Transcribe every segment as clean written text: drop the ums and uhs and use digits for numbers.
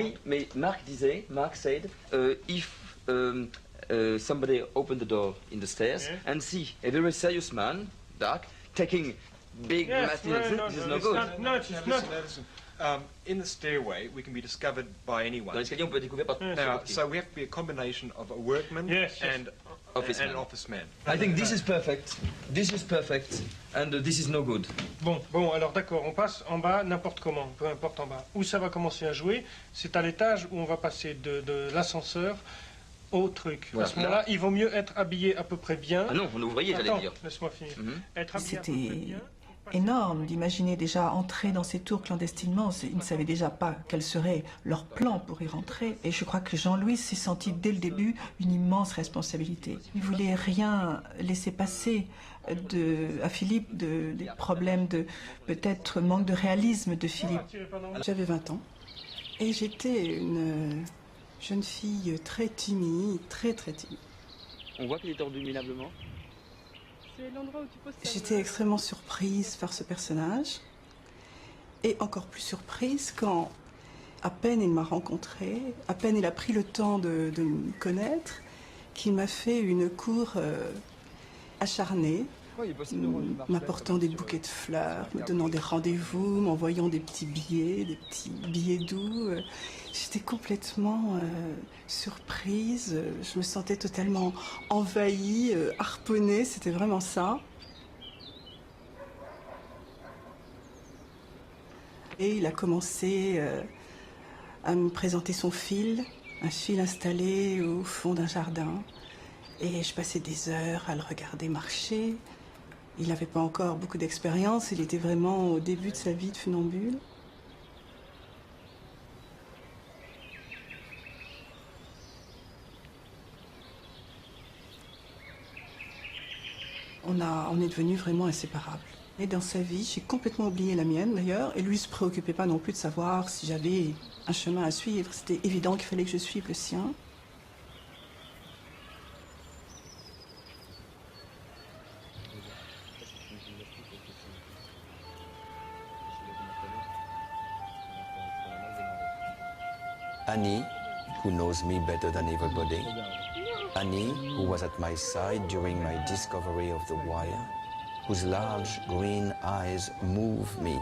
Oui, mais Mark said, if somebody opened the door in the stairs and see a very serious man, dark, taking big masculine, this is no good. Listen. In the stairway, we can be discovered by anyone. Dans l'escalier, on peut être découvert par Now, so we have to be a combination of a workman and an office man. I think this is perfect. This is perfect, and this is no good. Bon, alors d'accord, on passe en bas n'importe comment, peu importe en bas. Où ça va commencer à jouer, c'est à l'étage où on va passer de l'ascenseur au truc. Voilà. À ce moment-là, il vaut mieux être habillé à peu près bien. Ah non, on est ouvrier, j'allais dire. Laisse-moi finir. Être habillé à peu C'était près bien. énorme d'imaginer déjà entrer dans ces tours clandestinement. Ils ne savaient déjà pas quel serait leur plan pour y rentrer. Et je crois que Jean-Louis s'est senti dès le début une immense responsabilité. Il voulait rien laisser passer à Philippe, des problèmes de peut-être manque de réalisme de Philippe. J'avais 20 ans et j'étais une jeune fille très timide, très timide. On voit qu'il est tordu minablement. J'étais extrêmement surprise par ce personnage et encore plus surprise quand, à peine il m'a rencontrée, à peine il a pris le temps de me connaître, qu'il m'a fait une cour acharnée, m'apportant des bouquets de fleurs, me donnant des rendez-vous, m'envoyant des petits billets doux. J'étais complètement surprise, je me sentais totalement envahie, harponnée, c'était vraiment ça. Et il a commencé à me présenter son fil, un fil installé au fond d'un jardin. Et je passais des heures à le regarder marcher. Il n'avait pas encore beaucoup d'expérience, il était vraiment au début de sa vie de funambule. On est devenus vraiment inséparables. Et dans sa vie, j'ai complètement oublié la mienne d'ailleurs, et lui ne se préoccupait pas non plus de savoir si j'avais un chemin à suivre. C'était évident qu'il fallait que je suive le sien. Annie, who knows me better than everybody. Annie, who was at my side during my discovery of the wire, whose large green eyes move me.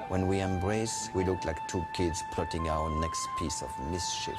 When we embrace, we look like two kids plotting our next piece of mischief.